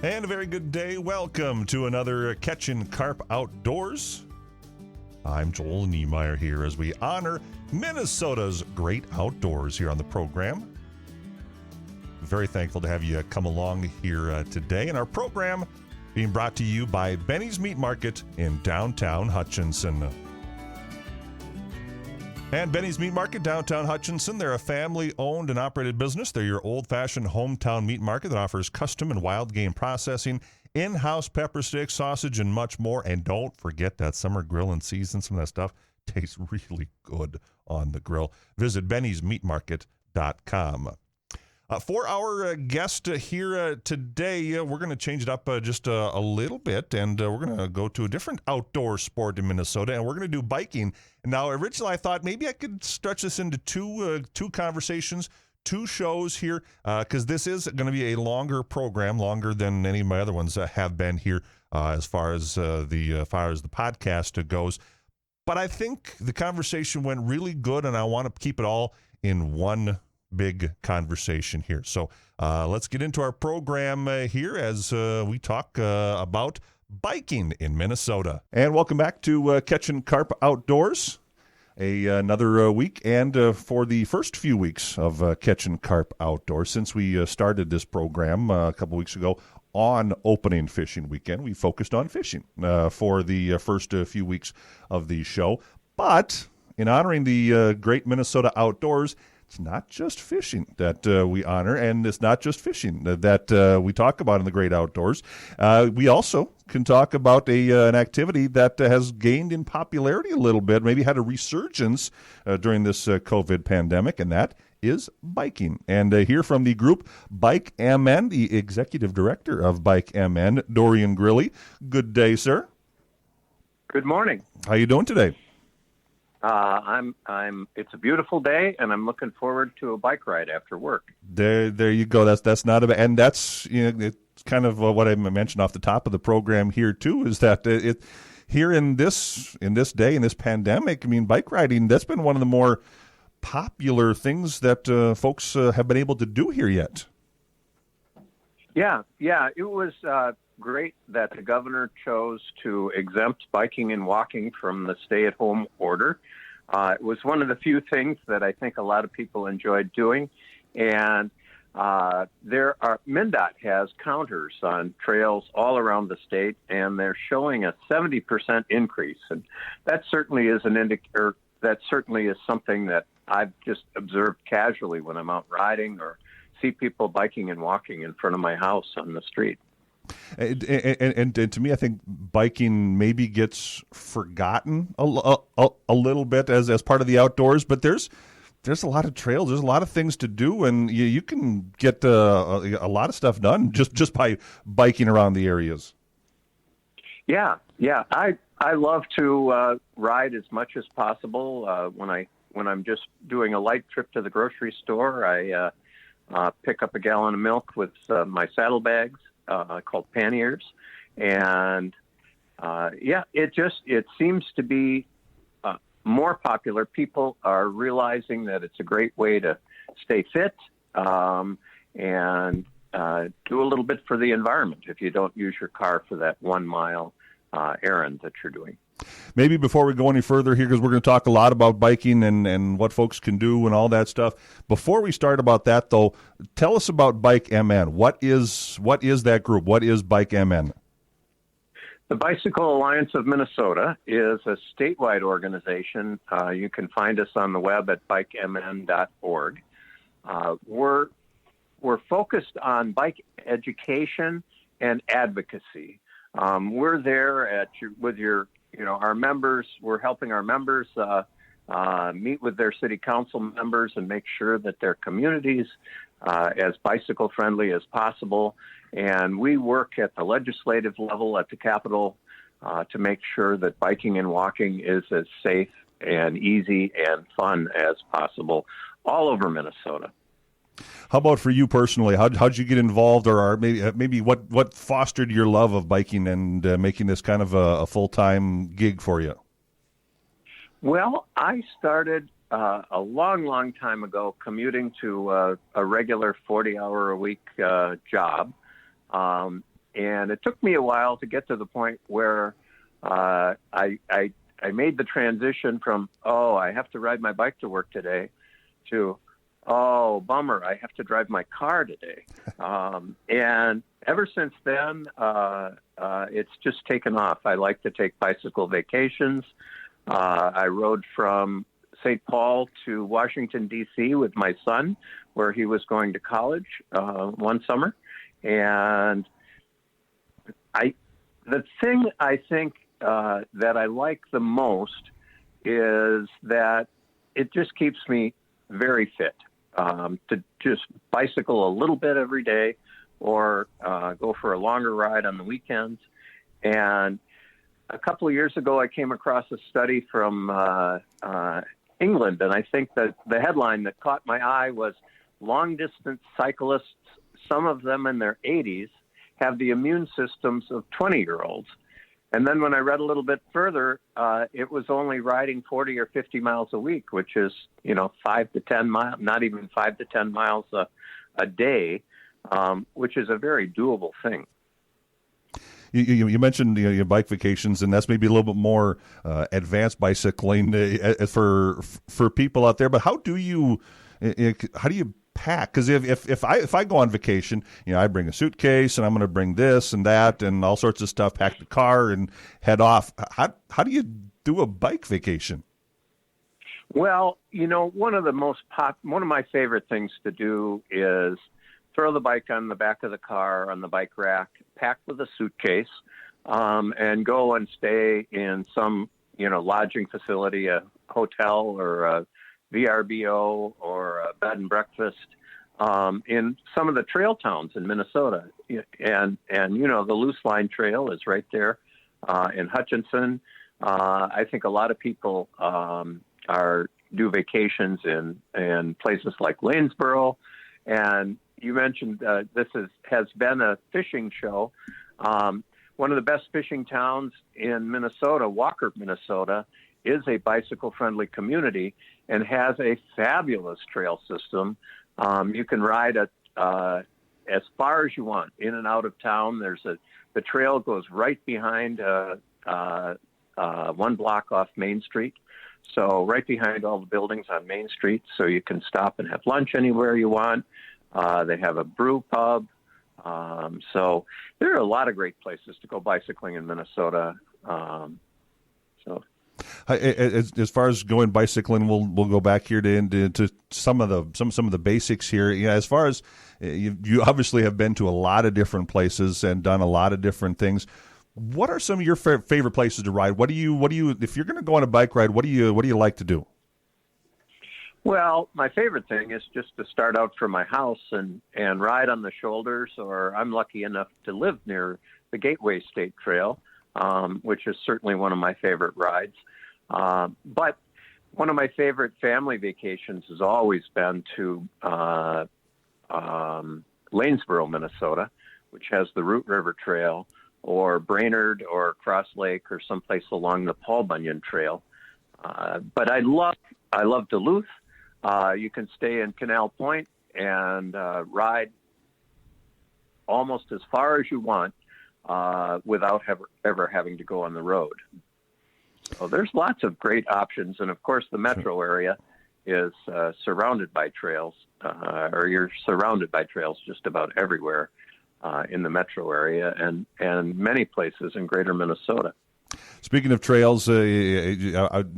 And a very good day. Welcome to another Catchin KARP Outdoors. I'm Joel Niemeyer here as we honor Minnesota's great outdoors here on the program. Very thankful to have you come along here today. And our program being brought to you by Benny's Meat Market in downtown Hutchinson. And Benny's Meat Market, downtown Hutchinson, they're a family-owned and operated business. They're your old-fashioned hometown meat market that offers custom and wild game processing, in-house pepper sticks, sausage, and much more. And don't forget that summer grilling season. Some of that stuff tastes really good on the grill. Visit bennysmeatmarket.com. For our guest here today, we're going to change it up just a little bit, and we're going to go to a different outdoor sport in Minnesota, and we're going to do biking. Now, originally, I thought maybe I could stretch this into two conversations, two shows here, because this is going to be a longer program, longer than any of my other ones have been here as far as the podcast goes. But I think the conversation went really good, and I want to keep it all in one big conversation here. So let's get into our program here as we talk about biking in Minnesota. And welcome back to Catchin KARP Outdoors. Another week, and for the first few weeks of Catchin KARP Outdoors, since we started this program a couple weeks ago on opening fishing weekend, we focused on fishing for the first few weeks of the show. But in honoring the great Minnesota outdoors, it's not just fishing that we honor, and it's not just fishing that we talk about in the great outdoors. We also can talk about an activity that has gained in popularity a little bit, maybe had a resurgence during this COVID pandemic, and that is biking. And hear from the group BikeMN, the executive director of BikeMN, Dorian Grilley. Good day, sir. Good morning. How you doing today? It's a beautiful day, and I'm looking forward to a bike ride after work. There you go. That's not a, and that's, it's kind of what I mentioned off the top of the program here too, is that it here in this day, in this pandemic, I mean, bike riding, that's been one of the more popular things that folks have been able to do here yet. Yeah, it was great that the governor chose to exempt biking and walking from the stay-at-home order. It was one of the few things that I think a lot of people enjoyed doing, and MnDOT has counters on trails all around the state, and they're showing a 70% increase, and that certainly is an indicator. That certainly is something that I've just observed casually when I'm out riding or see people biking and walking in front of my house on the street. And to me, I think biking maybe gets forgotten a little bit as part of the outdoors, but there's a lot of trails, there's a lot of things to do, and you can get a lot of stuff done just by biking around the areas. Yeah. I love to ride as much as possible. When I'm just doing a light trip to the grocery store, I pick up a gallon of milk with my saddlebags. Called panniers, and it seems to be more popular. People are realizing that it's a great way to stay fit and do a little bit for the environment if you don't use your car for that 1 mile errand that you're doing. Maybe before we go any further here, because we're going to talk a lot about biking and what folks can do and all that stuff. Before we start about that, though, tell us about BikeMN. What is that group? What is BikeMN? The Bicycle Alliance of Minnesota is a statewide organization. You can find us on the web at bikemn.org. We're focused on bike education and advocacy. We're there with our members. We're helping our members meet with their city council members and make sure that their communities as bicycle friendly as possible. And we work at the legislative level at the Capitol to make sure that biking and walking is as safe and easy and fun as possible all over Minnesota. How about for you personally? How'd you get involved, or maybe what fostered your love of biking and making this kind of a full-time gig for you? Well, I started a long time ago commuting to a regular 40-hour-a-week job. And it took me a while to get to the point where I made the transition from, oh, I have to ride my bike to work today, to, oh, bummer, I have to drive my car today. And ever since then, it's just taken off. I like to take bicycle vacations. I rode from St. Paul to Washington, D.C. with my son, where he was going to college one summer. And the thing I think that I like the most is that it just keeps me very fit to just bicycle a little bit every day or go for a longer ride on the weekends. And a couple of years ago, I came across a study from England, and I think that the headline that caught my eye was long-distance cyclists, some of them in their 80s, have the immune systems of 20-year-olds. And then when I read a little bit further, it was only riding 40 or 50 miles a week, which is, 5 to 10 miles, not even 5 to 10 miles a day, which is a very doable thing. You mentioned your bike vacations, and that's maybe a little bit more advanced bicycling for people out there. But how do you pack? Because if I go on vacation, I bring a suitcase and I'm going to bring this and that and all sorts of stuff, pack the car and head off. How do you do a bike vacation? Well, one of my favorite things to do is throw the bike on the back of the car on the bike rack, pack with a suitcase, and go and stay in some lodging facility, a hotel or a VRBO or a bed and breakfast in some of the trail towns in Minnesota. And the Loose Line Trail is right there in Hutchinson. I think a lot of people do vacations in places like Lanesboro. And you mentioned this has been a fishing show. One of the best fishing towns in Minnesota, Walker, Minnesota, is a bicycle-friendly community and has a fabulous trail system. You can ride as far as you want in and out of town. The trail goes right behind 1 block off Main Street, so right behind all the buildings on Main Street. So you can stop and have lunch anywhere you want. They have a brew pub. So there are a lot of great places to go bicycling in Minnesota. As far as going bicycling, we'll go back here to some of the basics here. As far as you obviously have been to a lot of different places and done a lot of different things. What are some of your favorite places to ride? What do you if you're going to go on a bike ride? What do you like to do? Well, my favorite thing is just to start out from my house and ride on the shoulders, or I'm lucky enough to live near the Gateway State Trail, which is certainly one of my favorite rides. But one of my favorite family vacations has always been to Lanesboro, Minnesota, which has the Root River Trail, or Brainerd or Cross Lake or someplace along the Paul Bunyan Trail. But I love Duluth. You can stay in Canal Point and ride almost as far as you want without ever having to go on the road. So there's lots of great options. And, of course, the metro area is surrounded by trails, or you're surrounded by trails just about everywhere in the metro area and many places in greater Minnesota. Speaking of trails, and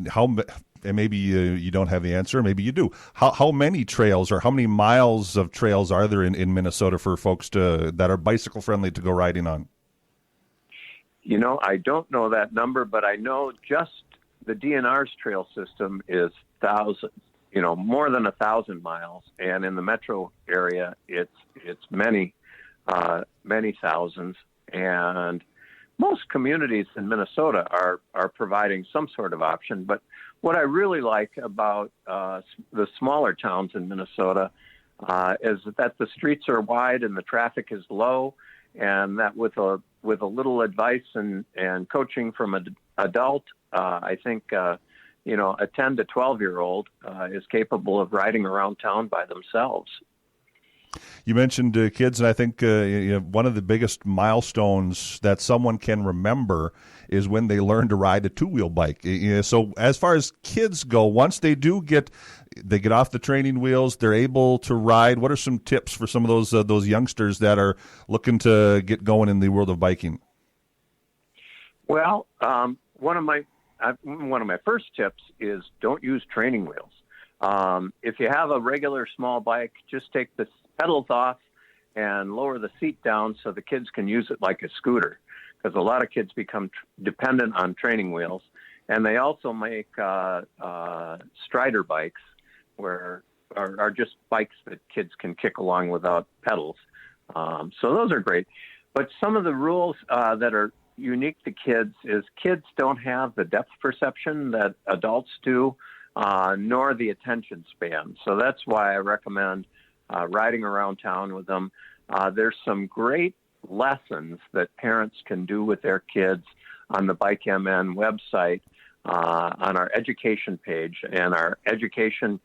maybe you don't have the answer, maybe you do. How many trails or how many miles of trails are there in Minnesota for folks that are bicycle friendly to go riding on? I don't know that number, but I know just the DNR's trail system is more than 1,000 miles, and in the metro area, it's many thousands. And most communities in Minnesota are providing some sort of option. But what I really like about the smaller towns in Minnesota is that the streets are wide and the traffic is low, and that with a little advice and coaching from an adult, I think a 10 to 12-year-old is capable of riding around town by themselves. You mentioned kids, and I think one of the biggest milestones that someone can remember is when they learn to ride a two-wheel bike. So as far as kids go, once they get off the training wheels, they're able to ride. What are some tips for some of those youngsters that are looking to get going in the world of biking? Well, one of my first tips is don't use training wheels. If you have a regular small bike, just take the pedals off and lower the seat down so the kids can use it like a scooter, because a lot of kids become dependent on training wheels. And they also make strider bikes, where are just bikes that kids can kick along without pedals. So those are great. But some of the rules that are unique to kids is kids don't have the depth perception that adults do, nor the attention span. So that's why I recommend riding around town with them. There's some great lessons that parents can do with their kids on the BikeMN website, on our education page. And our education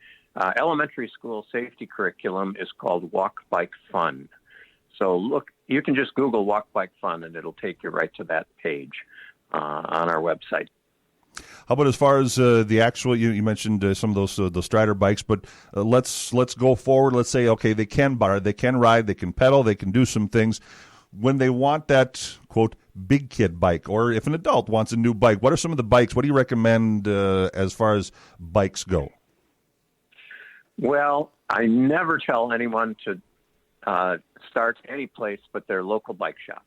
elementary school safety curriculum is called Walk Bike Fun. So look, you can just Google Walk Bike Fun and it'll take you right to that page on our website. How about as far as the actual? You mentioned some of those strider bikes, but let's go forward. Let's say, okay, they can ride, they can pedal, they can do some things. When they want that quote big kid bike, or if an adult wants a new bike, what are some of the bikes? What do you recommend as far as bikes go? Well, I never tell anyone to start any place but their local bike shop.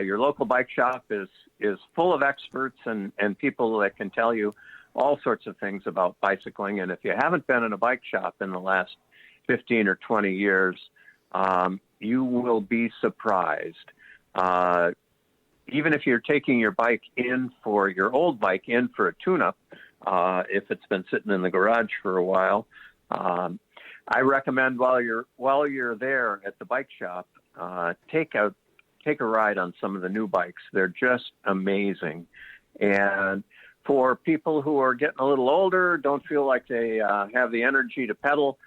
Your local bike shop is full of experts and people that can tell you all sorts of things about bicycling. And if you haven't been in a bike shop in the last 15 or 20 years, you will be surprised. Even if you're taking your bike in for your old bike in for a tune-up, if it's been sitting in the garage for a while, I recommend while you're there at the bike shop, take a ride on some of the new bikes. They're just amazing. And for people who are getting a little older, don't feel like they have the energy to pedal,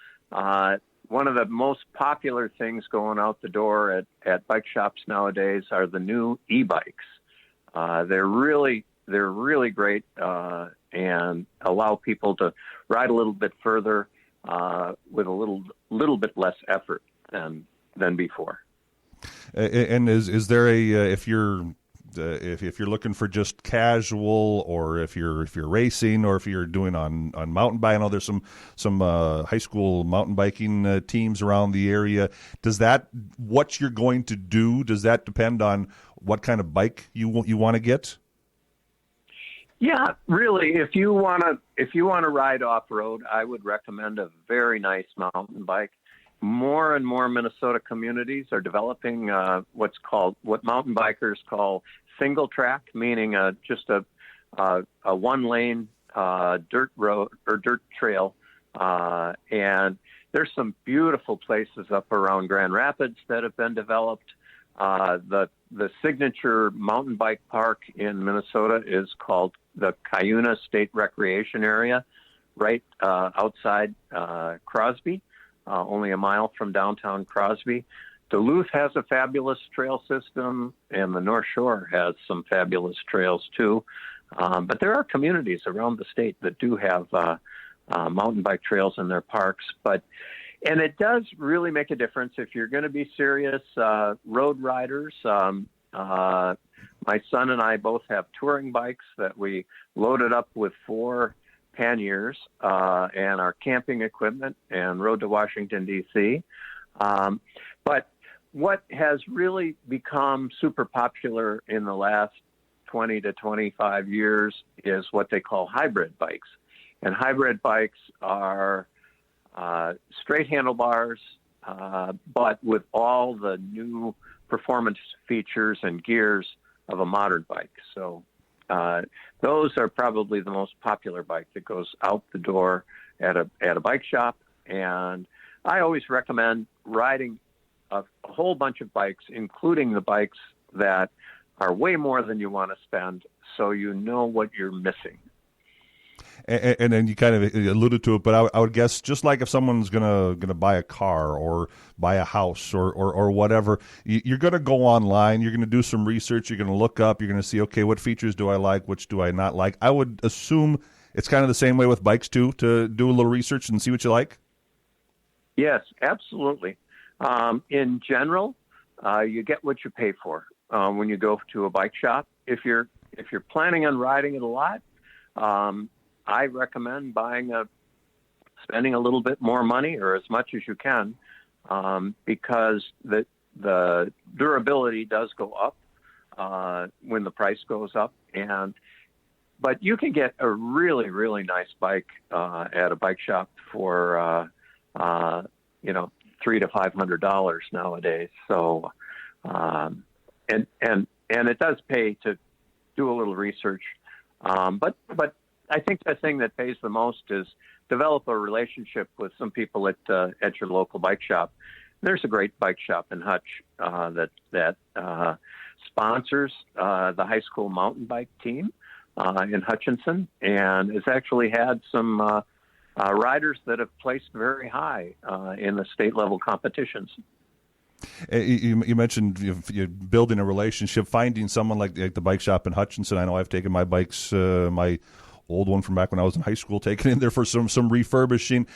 one of the most popular things going out the door at bike shops nowadays are the new e-bikes. They're really great and allow people to ride a little bit further with a little bit less effort than before. And is there if you're looking for just casual, or if you're racing, or if you're doing on mountain bike? I know there's some high school mountain biking teams around the area. What you're going to do, does that depend on what kind of bike you want to get? Yeah, really. If you want to ride off road, I would recommend a very nice mountain bike. More and more Minnesota communities are developing what mountain bikers call single track, meaning just a one-lane dirt road or dirt trail. And there's some beautiful places up around Grand Rapids that have been developed. The signature mountain bike park in Minnesota is called the Cuyuna State Recreation Area, right outside Crosby. Only a mile from downtown Crosby. Duluth has a fabulous trail system, and the North Shore has some fabulous trails too. But there are communities around the state that do have mountain bike trails in their parks. And it does really make a difference if you're going to be serious road riders. My son and I both have touring bikes that we loaded up with 4 panniers and our camping equipment and rode to Washington, D.C. But what has really become super popular in the last 20 to 25 years is what they call hybrid bikes. And hybrid bikes are straight handlebars, but with all the new performance features and gears of a modern bike. So those are probably the most popular bike that goes out the door at a bike shop. And I always recommend riding a whole bunch of bikes, including the bikes that are way more than you want to spend, so you know what you're missing. And then you kind of alluded to it, but I would guess just like if someone's gonna buy a car or buy a house or whatever, you're gonna go online, you're gonna do some research, you're gonna look up, you're gonna see, okay, what features do I like, which do I not like. I would assume it's kind of the same way with bikes too, to do a little research and see what you like. Yes, absolutely. In general, you get what you pay for when you go to a bike shop. If you're planning on riding it a lot, I recommend spending a little bit more money or as much as you can, because the durability does go up when the price goes up, but you can get a really, really nice bike at a bike shop for $300 to $500 nowadays. So, and it does pay to do a little research. But I think the thing that pays the most is develop a relationship with some people at your local bike shop. There's a great bike shop in Hutch that sponsors the high school mountain bike team in Hutchinson, and has actually had some riders that have placed very high in the state level competitions. You mentioned you're building a relationship, finding someone like the bike shop in Hutchinson. I know I've taken my bikes, my old one from back when I was in high school, taken in there for some refurbishing.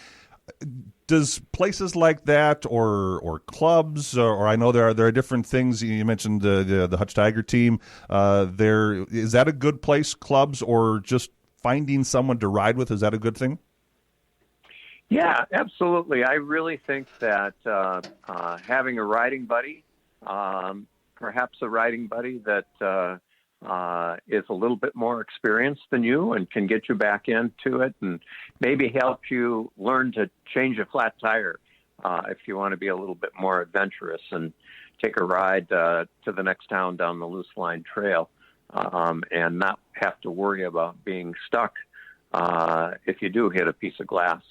Does places like that or clubs, or I know there are different things. You mentioned the Hutch Tiger team. Is that a good place, clubs, or just finding someone to ride with? Is that a good thing? Yeah, absolutely. I really think that having a riding buddy, perhaps a riding buddy that is a little bit more experienced than you and can get you back into it and maybe help you learn to change a flat tire if you want to be a little bit more adventurous and take a ride to the next town down the Loose Line Trail and not have to worry about being stuck if you do hit a piece of glass.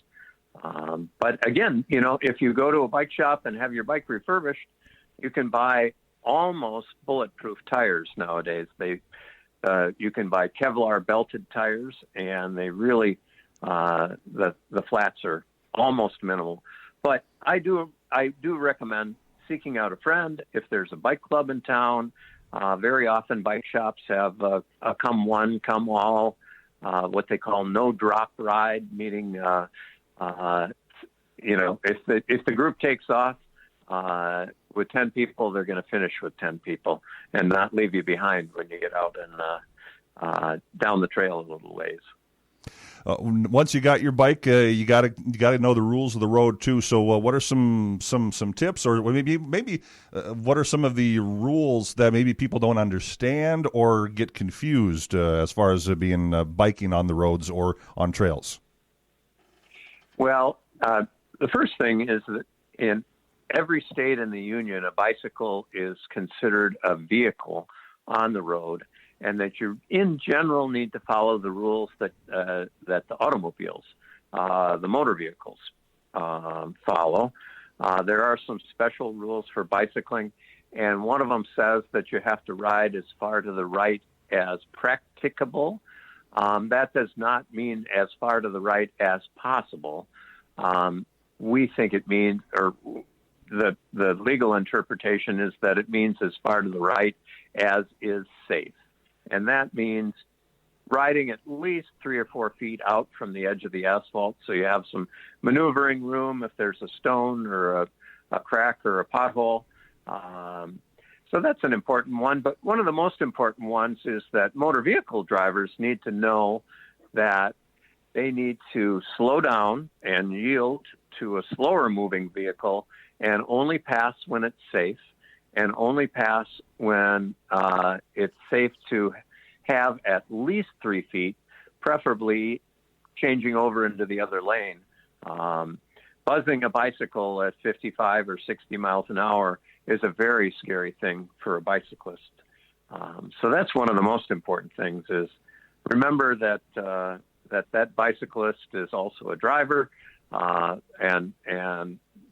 But again, if you go to a bike shop and have your bike refurbished, you can buy almost bulletproof tires nowadays. You can buy Kevlar belted tires, and they really the flats are almost minimal. But I do recommend seeking out a friend if there's a bike club in town. Very often, bike shops have a come one, come all, what they call no drop ride, meaning if the group takes off with 10 people, they're going to finish with 10 people and not leave you behind when you get out and down the trail a little ways. Once you got your bike, you got to know the rules of the road too. So, what are some tips, or maybe what are some of the rules that maybe people don't understand or get confused as far as being biking on the roads or on trails? Well, the first thing is that in every state in the union, a bicycle is considered a vehicle on the road, and that you, in general, need to follow the rules that the automobiles, the motor vehicles, follow. There are some special rules for bicycling, and one of them says that you have to ride as far to the right as practicable. That does not mean as far to the right as possible. We think it means, or the legal interpretation is that it means as far to the right as is safe. And that means riding at least 3 or 4 feet out from the edge of the asphalt, so you have some maneuvering room if there's a stone or a crack or a pothole. So that's an important one. But one of the most important ones is that motor vehicle drivers need to know that they need to slow down and yield to a slower moving vehicle and only pass when it's safe, and only pass when it's safe to have at least 3 feet, preferably changing over into the other lane. Buzzing a bicycle at 55 or 60 miles an hour is a very scary thing for a bicyclist. So that's one of the most important things, is remember that that bicyclist is also a driver and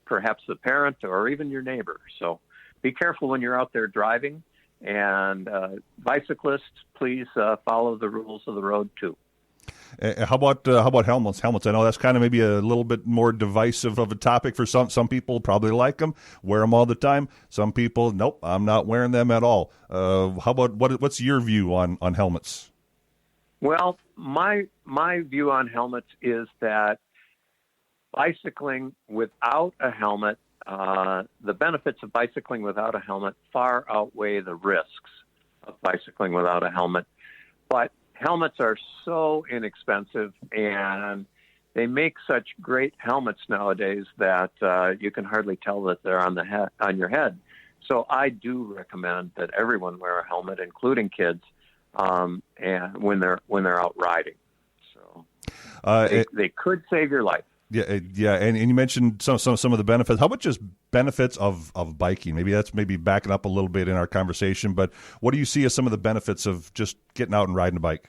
perhaps the parent or even your neighbor. So be careful when you're out there driving, and bicyclists, please follow the rules of the road too. How about helmets? Helmets. I know that's kind of maybe a little bit more divisive of a topic for some. Some people probably like them, wear them all the time. Some people, nope, I'm not wearing them at all. How about what's your view on helmets? Well, my view on helmets is that bicycling without a helmet, the benefits of bicycling without a helmet far outweigh the risks of bicycling without a helmet. But helmets are so inexpensive, and they make such great helmets nowadays that you can hardly tell that they're on your head. So I do recommend that everyone wear a helmet, including kids, and when they're out riding. So they could save your life. Yeah, and you mentioned some of the benefits. How about just benefits of biking? Maybe backing up a little bit in our conversation, but what do you see as some of the benefits of just getting out and riding a bike?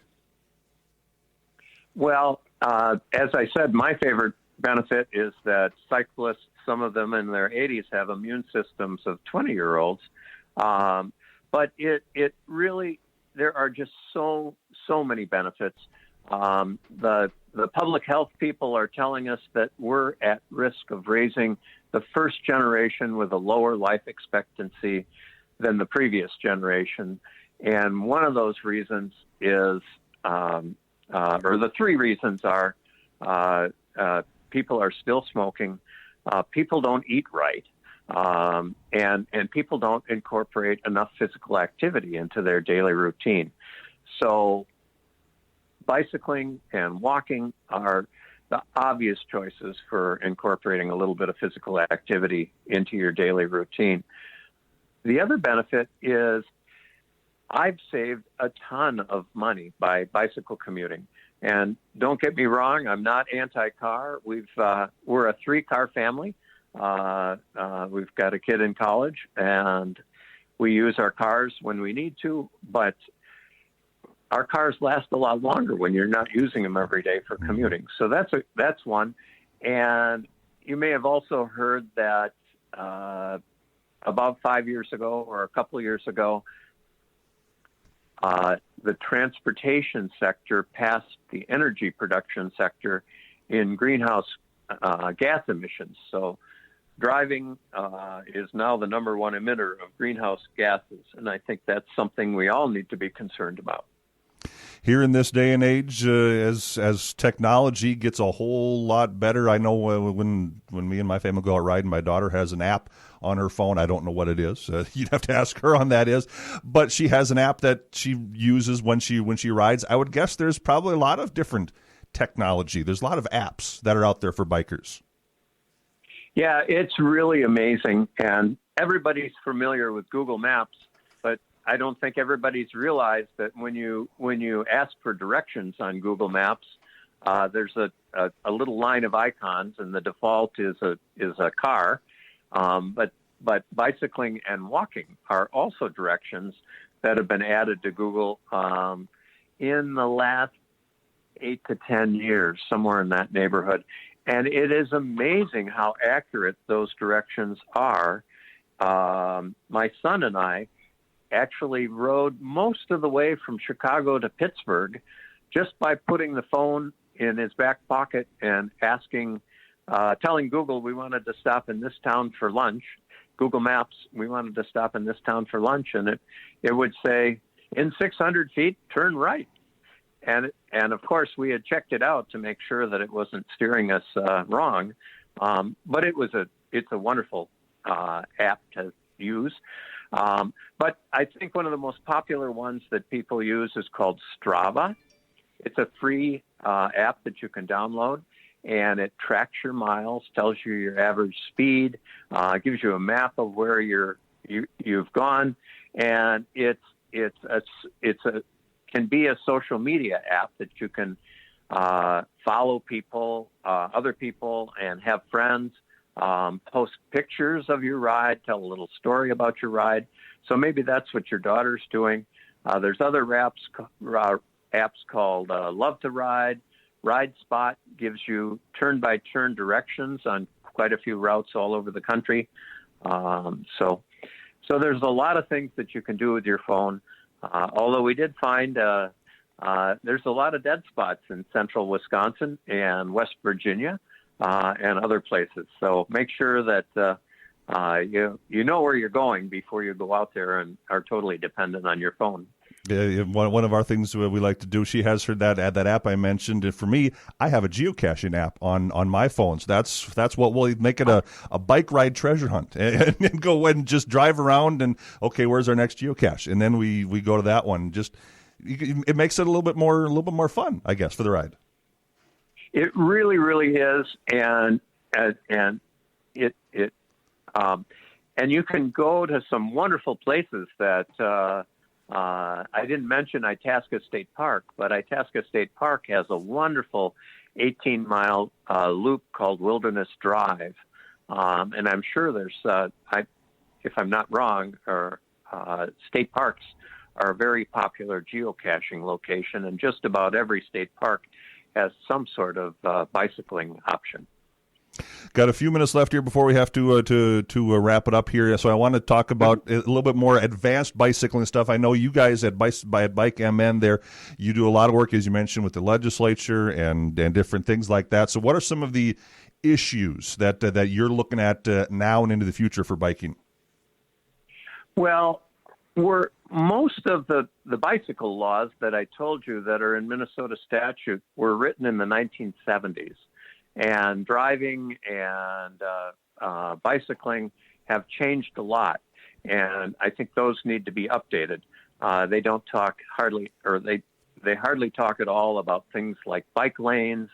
Well, as I said, my favorite benefit is that cyclists, some of them in their 80s, have immune systems of 20-year-olds. But it really, there are just so many benefits. The public health people are telling us that we're at risk of raising the first generation with a lower life expectancy than the previous generation. And one of those reasons is, or the three reasons are, people are still smoking, people don't eat right, and people don't incorporate enough physical activity into their daily routine. So bicycling and walking are the obvious choices for incorporating a little bit of physical activity into your daily routine. The other benefit is I've saved a ton of money by bicycle commuting. And don't get me wrong, I'm not anti-car. We're a 3-car family. We've got a kid in college, and we use our cars when we need to, but our cars last a lot longer when you're not using them every day for commuting. So that's one. And you may have also heard that about 5 years ago or a couple of years ago, the transportation sector passed the energy production sector in greenhouse gas emissions. So driving is now the number one emitter of greenhouse gases. And I think that's something we all need to be concerned about. Here in this day and age, as technology gets a whole lot better, I know when me and my family go out riding, my daughter has an app on her phone. I don't know what it is. You'd have to ask her on that is, but she has an app that she uses when she rides. I would guess there's probably a lot of different technology. There's a lot of apps that are out there for bikers. Yeah, it's really amazing, and everybody's familiar with Google Maps, but I don't think everybody's realized that when you ask for directions on Google Maps, there's a little line of icons, and the default is a car. But bicycling and walking are also directions that have been added to Google in the last 8 to 10 years, somewhere in that neighborhood. And it is amazing how accurate those directions are. My son and I actually rode most of the way from Chicago to Pittsburgh just by putting the phone in his back pocket and telling Google we wanted to stop in this town for lunch. Google Maps, we wanted to stop in this town for lunch, and it would say, in 600 feet, turn right. And of course, we had checked it out to make sure that it wasn't steering us wrong. But it's a wonderful app to use. But I think one of the most popular ones that people use is called Strava. It's a free app that you can download, and it tracks your miles, tells you your average speed, gives you a map of where you've gone, and it can be a social media app that you can follow people, other people, and have friends. Post pictures of your ride, tell a little story about your ride. So maybe that's what your daughter's doing. There's other apps called Love to Ride. Ride Spot gives you turn-by-turn directions on quite a few routes all over the country. So there's a lot of things that you can do with your phone. Although we did find there's a lot of dead spots in central Wisconsin and West Virginia and other places. So make sure that you know where you're going before you go out there and are totally dependent on your phone. Yeah, one of our things we like to do, she has her that app I mentioned. And for me, I have a geocaching app on my phone. So that's what we'll make it a bike ride treasure hunt and go and just drive around and, okay, where's our next geocache? And then we go to that one. Just it makes it a little bit more fun, I guess, for the ride. It really, really is. And you can go to some wonderful places that, I didn't mention Itasca State Park, but Itasca State Park has a wonderful 18-mile loop called Wilderness Drive. And I'm sure there's, if I'm not wrong, state parks are a very popular geocaching location, and just about every state park has some sort of bicycling option. Got a few minutes left here before we have to wrap it up here. So I want to talk about a little bit more advanced bicycling stuff. I know you guys at BikeMN there, you do a lot of work, as you mentioned, with the legislature and different things like that. So what are some of the issues that you're looking at now and into the future for biking? Well, most of the bicycle laws that I told you that are in Minnesota statute were written in the 1970s. And driving and bicycling have changed a lot, and I think those need to be updated. They don't talk hardly, or they hardly talk at all about things like bike lanes,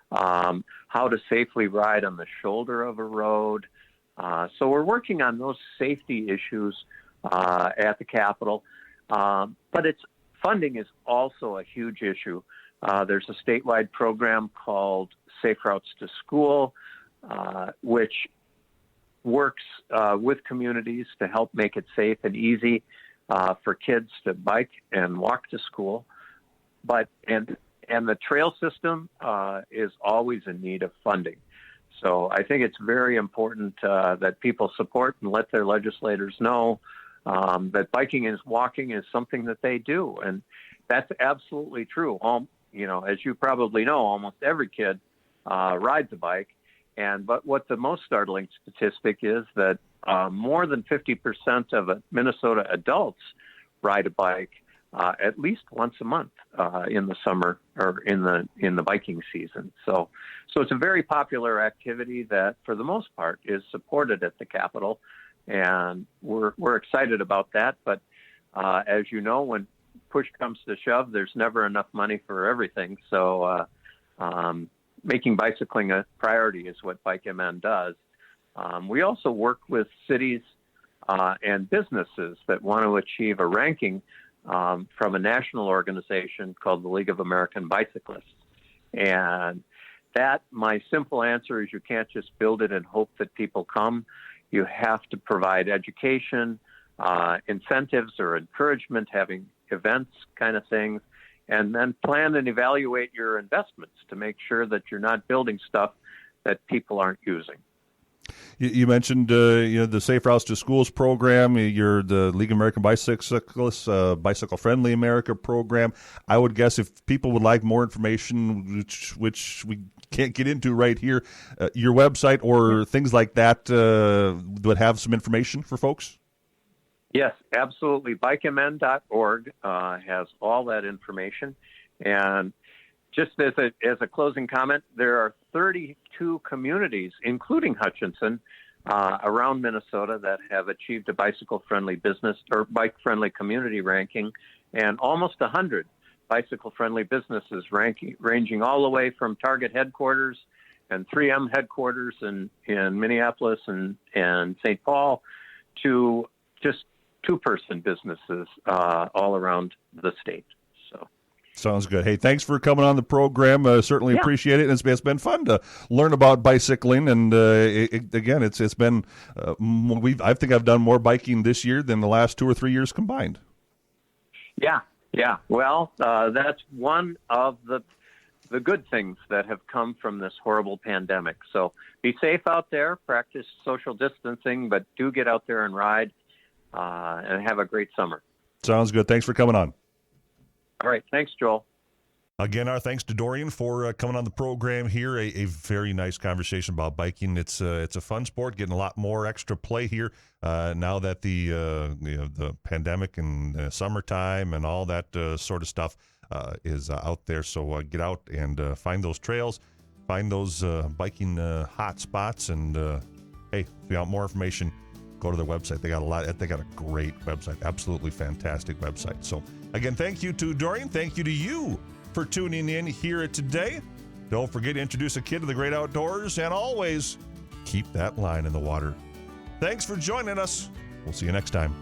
how to safely ride on the shoulder of a road. So we're working on those safety issues at the Capitol, but funding is also a huge issue. There's a statewide program called Safe Routes to School, which works with communities to help make it safe and easy for kids to bike and walk to school. And the trail system is always in need of funding. So I think it's very important that people support and let their legislators know that biking and walking is something that they do, and that's absolutely true. As you probably know, almost every kid rides a bike. But what the most startling statistic is that more than 50% of Minnesota adults ride a bike at least once a month in the summer or in the biking season. So it's a very popular activity that, for the most part, is supported at the Capitol, and we're excited about that. But as you know, when push comes to shove, there's never enough money for everything. So making bicycling a priority is what BikeMN does. We also work with cities and businesses that want to achieve a ranking from a national organization called the League of American Bicyclists. And my simple answer is, you can't just build it and hope that people come. You have to provide education, incentives or encouragement, having events kind of things, and then plan and evaluate your investments to make sure that you're not building stuff that people aren't using. You mentioned the Safe Routes to Schools program. You're the League of American Bicyclists, Bicycle Friendly America program. I would guess if people would like more information, which we can't get into right here, your website or things like that would have some information for folks? Yes, absolutely. BikeMN.org has all that information. And just as a closing comment, there are 32 communities, including Hutchinson, around Minnesota that have achieved a bicycle-friendly business or bike-friendly community ranking, and almost 100 bicycle-friendly businesses ranging all the way from Target headquarters and 3M headquarters in Minneapolis and St. Paul to just two-person businesses all around the state. So, sounds good. Hey, thanks for coming on the program. Certainly appreciate it. It's been fun to learn about bicycling, and again, it's been I think I've done more biking this year than the last 2 or 3 years combined. Yeah. Well, that's one of the good things that have come from this horrible pandemic. So be safe out there, practice social distancing, but do get out there and ride. And have a great summer. Sounds good. Thanks for coming on. All right. Thanks, Joel. Again, our thanks to Dorian for coming on the program here. A very nice conversation about biking. It's a fun sport, getting a lot more extra play here now that the pandemic and summertime and all that sort of stuff is out there. So get out and find those trails, find those biking hot spots, and hey, if you want more information, go to their website. They got a lot. They got a great website, absolutely fantastic website. So again, thank you to Dorian. Thank you to you for tuning in here today. Don't forget to introduce a kid to the great outdoors, and always keep that line in the water. Thanks for joining us. We'll see you next time.